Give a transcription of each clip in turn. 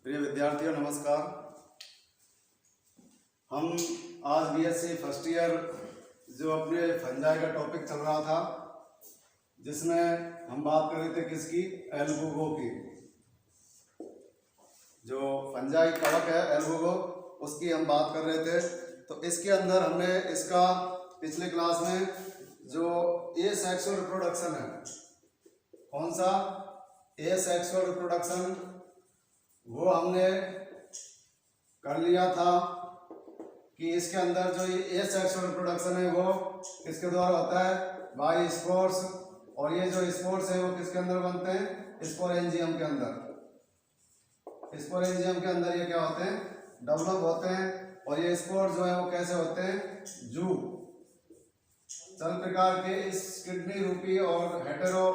प्रिय विद्यार्थियों नमस्कार। हम आज बीएससी फर्स्ट ईयर जो अपने फंजाई का टॉपिक चल रहा था, जिसमें हम बात कर रहे थे किसकी, एल्बुगो की। जो फंजाई कवक है एल्बुगो, उसकी हम बात कर रहे थे। तो इसके अंदर हमने इसका पिछले क्लास में जो एसेक्सुअल रिप्रोडक्शन है, कौन सा एसेक्सुअल रिप्रोडक्शन, वो हमने कर लिया था कि इसके अंदर जो ये एसेक्सुअल रिप्रोडक्शन है वो किसके द्वारा होता है, बाय स्पोर्स। और ये जो स्पोर्स है वो किसके अंदर बनते हैं, स्पोरेंजियम के अंदर। स्पोरेंजियम के अंदर ये क्या होते हैं, डेवलप होते हैं। और ये स्पोर्स जो है वो कैसे होते हैं, जू चल प्रकार के इस किडनी रूपी और हेटेरो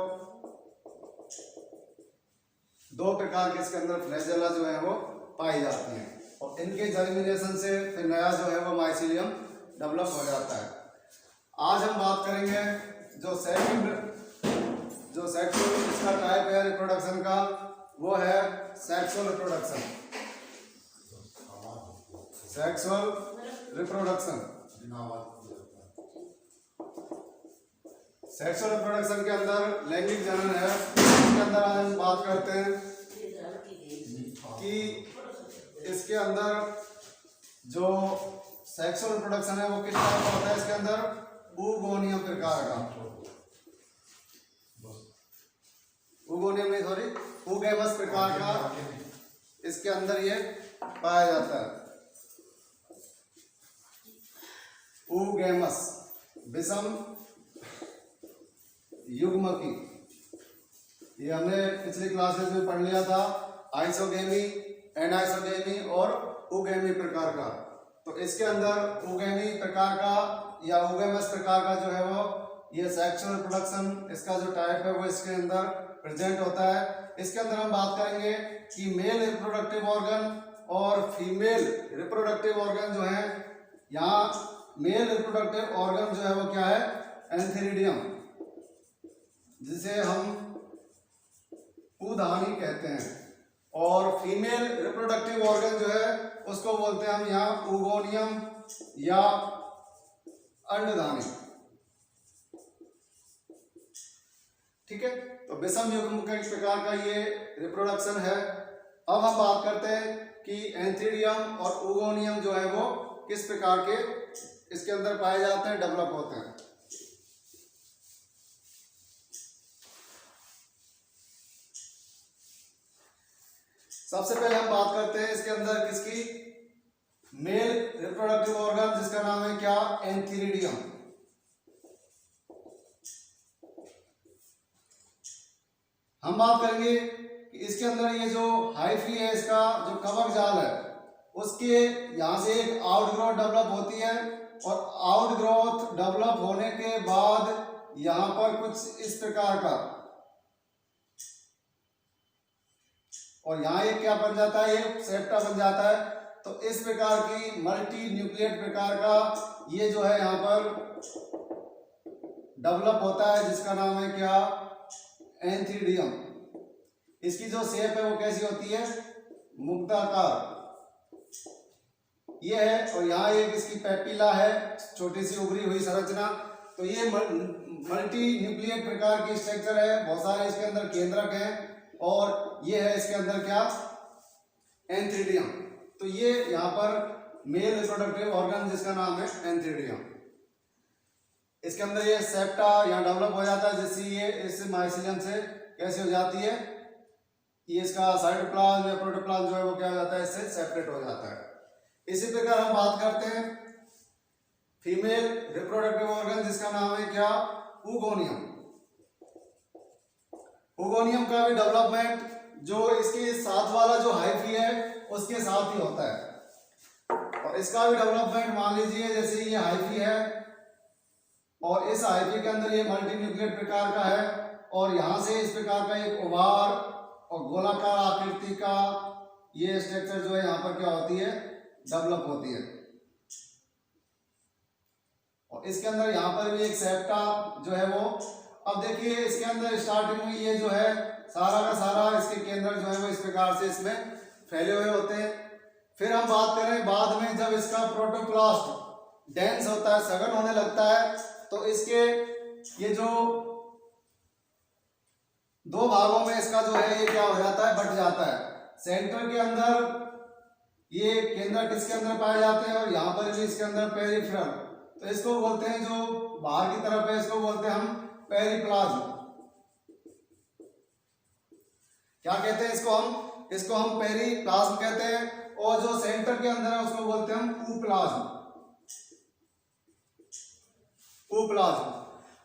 दो प्रकार के इसके अंदर फ्लैजेला जो है वो पाई जाती हैं। और इनके जर्मिनेशन से फिर नया जो है वो माइसीलियम डेवलप हो जाता है। आज हम बात करेंगे जो सेक्सुअल इसका टाइप है रिप्रोडक्शन का, वो है sexual reproduction. Sexual reproduction, sexual reproduction के अंदर लैंगिक जनन है। इसके अंदर आज हम बात करते हैं कि इसके अंदर जो सेक्सुअल रिप्रोडक्शन है वो किस टाइप का होता है। इसके अंदर ऊगोनियम प्रकार का, ऊगोनियम नहीं सॉरी ऊगेमस प्रकार का इसके अंदर ये पाया जाता है। ऊगेमस विषम युग्म की, ये हमने पिछली क्लासेस में पढ़ लिया था, आइसोगेमी, एनाइसोगेमी और ऊगेमी प्रकार का। तो इसके अंदर ऊगेमी प्रकार का या ऊगेमस प्रकार का जो है वो ये सेक्सुअल रिप्रोडक्शन इसका जो टाइप है वो इसके अंदर प्रेजेंट होता है। इसके अंदर हम बात करेंगे कि मेल रिप्रोडक्टिव ऑर्गन और फीमेल रिप्रोडक्टिव ऑर्गन जो है, यहाँ मेल रिप्रोडक्टिव ऑर्गन जो है वो क्या है, एंथेरिडियम, जिसे हम उदानी कहते हैं। और फीमेल रिप्रोडक्टिव ऑर्गन जो है उसको बोलते हैं हम यहाँ ऊगोनियम या अंडदानी। ठीक है, तो विषम युग्म के प्रकार का ये रिप्रोडक्शन है। अब हम बात करते हैं कि एंथीडियम और ऊगोनियम जो है वो किस प्रकार के इसके अंदर पाए जाते हैं, डेवलप होते हैं। सबसे पहले हम बात करते हैं इसके अंदर किसकी, मेल रिप्रोडक्टिव ऑर्गन, जिसका नाम है क्या, एंथीरिडियम। हम बात करेंगे कि इसके अंदर ये जो हाइफी है, इसका जो कवक जाल है, उसके यहां से एक आउटग्रोथ डेवलप होती है। और आउटग्रोथ डेवलप होने के बाद यहां पर कुछ इस प्रकार का, और यहाँ ये क्या बन जाता है, ये सेप्टा बन जाता है। तो इस प्रकार की मल्टी न्यूक्लिएट प्रकार का ये जो है यहाँ पर डेवलप होता है, जिसका नाम है क्या, एंथीडियम। इसकी जो शेप है वो कैसी होती है, मुक्ताकार ये है। और यहाँ एक इसकी पेपिला है, छोटी सी उभरी हुई संरचना। तो ये मल्टी न्यूक्लिएट प्रकार की स्ट्रक्चर है, बहुत सारे इसके अंदर केंद्रक हैं। और ये है इसके अंदर क्या, एंथीडियम। तो ये यहाँ पर मेल रिप्रोडक्टिव ऑर्गन जिसका नाम है एंथीडियम, इसके अंदर ये सेप्टा यहाँ डेवलप हो जाता है, जिससे ये इस माइसीलियम से कैसे हो जाती है, ये इसका साइटोप्लाज्म या प्रोटोप्लाज्म जो है वो क्या हो जाता है, इससे सेपरेट हो जाता है। इसी प्रकार हम बात करते हैं फीमेल रिप्रोडक्टिव ऑर्गन, जिसका नाम है क्या, ऊगोनियम। ऊगोनियम का भी डेवलपमेंट जो इसके साथ वाला जो हाइफी है उसके साथ ही होता है। और इसका भी डेवलपमेंट मान लीजिए जैसे ये हाइफी है और इस हाइफी के अंदर ये मल्टी न्यूक्लिएट प्रकार का है, और यहां से इस प्रकार का एक ओवार और गोलाकार आकृति का ये स्ट्रक्चर जो है यहाँ पर क्या होती है, डेवलप होती है। और इसके अंदर यहाँ पर भी एक सेप्टा जो है वो, अब देखिए इसके अंदर स्टार्टिंग में ये जो है सारा का सारा इसके केंद्र जो है वो इस प्रकार से इसमें फैले हुए होते हैं। फिर हम बात करें बाद में जब इसका प्रोटोप्लास्ट डेंस होता है, सघन होने लगता है, तो इसके ये जो दो भागों में इसका जो है ये क्या हो जाता है, बट जाता है। सेंटर के अंदर ये केंद्रक इसके अंदर पाए जाते हैं और यहाँ पर भी इसके अंदर पेरिफेरल, तो इसको बोलते हैं जो बाहर की तरफ है इसको बोलते हैं हम पेरिप्लाज्म। क्या कहते हैं इसको हम पेरिप्लाज्म कहते हैं, और जो सेंटर के अंदर है उसको बोलते हैं हम ऊप्लाज्म।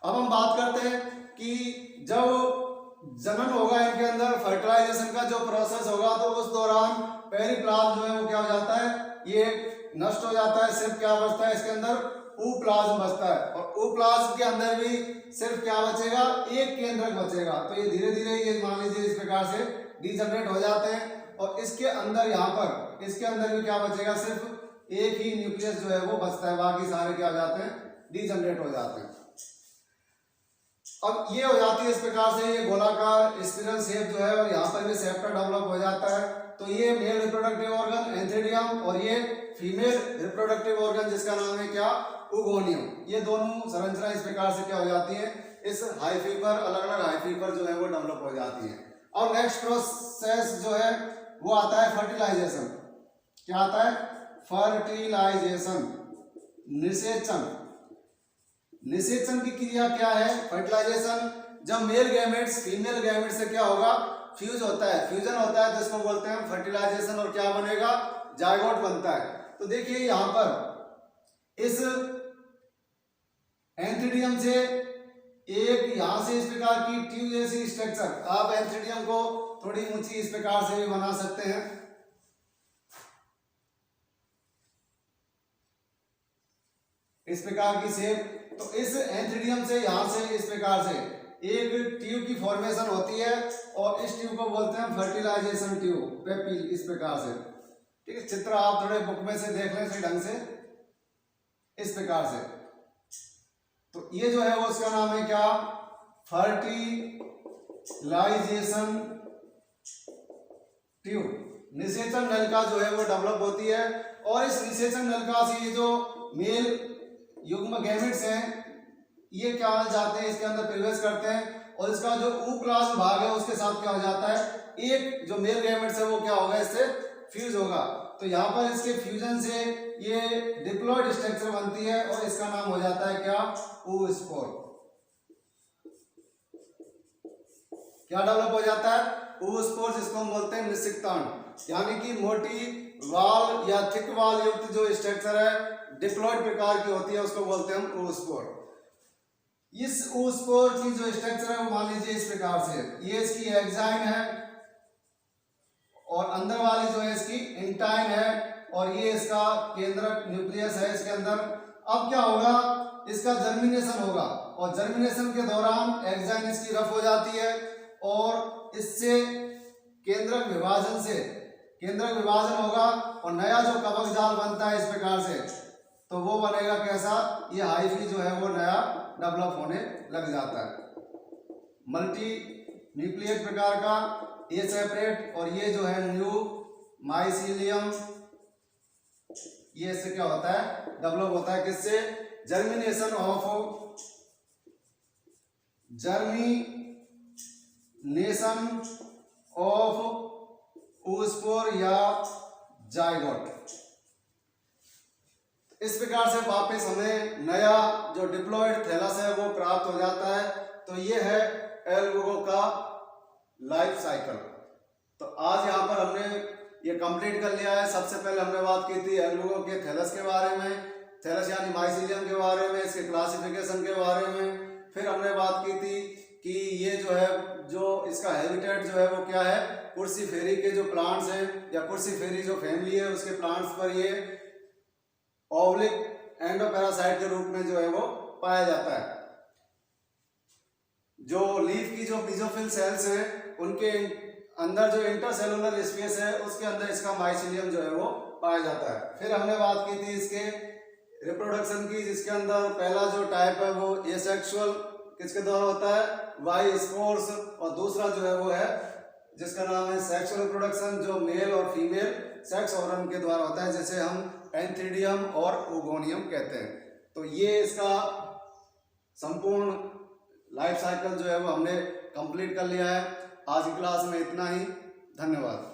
अब हम बात करते हैं कि जब जनन होगा इनके अंदर, फर्टिलाइजेशन का जो प्रोसेस होगा, तो उस दौरान पेरिप्लाज्म जो है वो क्या हो जाता है, ये नष्ट हो जाता है। सिर्फ क्या बचता है इसके अंदर, ऊप्लाज्म बचता है। और ऊप्लाज्म के अंदर भी सिर्फ क्या बचेगा, एक केंद्रक बचेगा। तो ये धीरे धीरे ये मान लीजिए इस प्रकार से डिजनरेट हो जाते हैं, और इसके अंदर यहाँ पर इसके अंदर भी क्या बचेगा, सिर्फ एक ही न्यूक्लियस जो है वो बचता है, बाकी सारे क्या हो जाते हैं, डिजनरेट हो जाते हैं। अब ये हो जाती है इस प्रकार से, ये गोलाकार स्पिरल शेप जो है, और यहाँ पर भी सेप्टा डेवलप हो जाता है। तो ये मेल रिप्रोडक्टिव ऑर्गन एंथीडियम, और ये फीमेल रिप्रोडक्टिव ऑर्गन जिसका नाम है क्या, ओगोनियम। ये दोनों संरचना इस प्रकार से क्या हो जाती है, इस हाइफी पर अलग अलग हाइफी पर जो है वो डेवलप हो जाती है। और नेक्स्ट प्रोसेस जो है वो आता है फर्टिलाइजेशन। क्या आता है, फर्टिलाइजेशन, निषेचन। निषेचन की क्रिया क्या है, फर्टिलाइजेशन, जब मेल गैमेट्स फीमेल गैमेट्स से क्या होगा, फ्यूज होता है, फ्यूजन होता है, तो इसको बोलते हैं फर्टिलाइजेशन, और क्या बनेगा, जायगोट बनता है। तो देखिए यहाँ पर इस एंथीडियम से एक यहां से इस प्रकार की ट्यूब जैसी स्ट्रक्चर, आप एंथीडियम को थोड़ी ऊंची इस प्रकार से भी बना सकते हैं। इस प्रकार की शेप, तो इस एंथीडियम से यहां से इस प्रकार से एक ट्यूब की फॉर्मेशन होती है, और इस ट्यूब को बोलते हैं फर्टिलाइजेशन ट्यूब, पेपिल, इस प्रकार से। ठीक है, चित्र आप थोड़े बुक में से देख लें सही ढंग से, इस प्रकार से। तो ये जो है वो उसका नाम है क्या, फर्टिलाइजेशन ट्यूब। निषेचन नलिका जो है वो डेवलप होती है, और इस निषेचन नलिका से ये जो मेल युग्म गैमेट्स हैं ये क्या हो जाते हैं, इसके अंदर प्रवेश करते हैं, और इसका जो ऊप्लाज्म भाग है उसके साथ क्या हो जाता है, एक जो मेल गैमेट्स है वो क्या होगा, इससे फ्यूज होगा। तो यहाँ पर इसके फ्यूजन से ये डिप्लॉयड स्ट्रक्चर बनती है, और इसका नाम हो जाता है क्या, oospore। क्या डेवलप हो जाता है, oospore, जिसको हम बोलते हैं निषिक्तांड, यानी कि मोटी वाल या थिक वाल युक्त जो स्ट्रक्चर है डिप्लॉयड प्रकार की होती है, उसको बोलते हैं हम oospore। इस oospore की जो स्ट्रक्चर है वो मान लीजिए इस प्रकार से, ये इसकी एक्साइन है, और अंदर वाली जो है इसकी इंटाइन है, और ये इसका केंद्रक न्यूक्लियस है इसके अंदर। अब क्या होगा, इसका जर्मिनेशन होगा, और जर्मिनेशन के दौरान एक्साइन इसकी रफ हो जाती है, और इससे केंद्रक विभाजन होगा, और नया जो कवक जाल बनता है इस प्रकार से, तो वो बनेगा कैसा, ये हाइफी जो है वो नया डेवलप होने लग जाता है। मल्टी न्यूक्लियट प्रकार का, ये सेपरेट, और ये जो है न्यू माइसीलियम, ये इससे क्या होता है, डेवलप होता है, किससे, जर्मिनेशन ऑफ oospore या जायगोट। इस प्रकार से वापस हमें नया जो डिप्लॉयड थैलस है वो प्राप्त हो जाता है। तो ये है एल्बुगो का लाइफ साइकिल। तो आज यहाँ पर हमने ये कंप्लीट कर लिया है। सबसे पहले हमने बात की थी एल्बुगो के थैलस के बारे में, थैलस यानी माइसीलियम के बारे में, इसके क्लासिफिकेशन के बारे में। फिर हमने बात की थी कि ये जो है, जो इसका हैबिटेट जो है वो क्या है, कुर्सीफेरी के जो प्लांट्स हैं या कुर्सीफेरी जो फैमिली है उसके प्लांट्स पर ये ऑब्लिक एंडोपैरासाइट के रूप में जो है वो पाया जाता है। जो लीफ की जो बेजोफिल सेल्स हैं उनके अंदर जो इंटरसेलुलर स्पेस है उसके अंदर इसका माइसीलियम जो है वो पाया जाता है। फिर हमने बात की थी इसके रिप्रोडक्शन की, जिसके अंदर पहला जो टाइप है वो एसेक्सुअल किसके द्वारा होता है, वाई स्पोर्स, और दूसरा जो है वो है जिसका नाम है सेक्सुअल रिप्रोडक्शन, जो मेल और फीमेल सेक्स ऑर्गन के द्वारा होता है, जैसे हम एंथीडियम और ओगोनियम कहते हैं। तो ये इसका संपूर्ण लाइफ साइकिल जो है वो हमने कंप्लीट कर लिया है। आज की क्लास में इतना ही। धन्यवाद।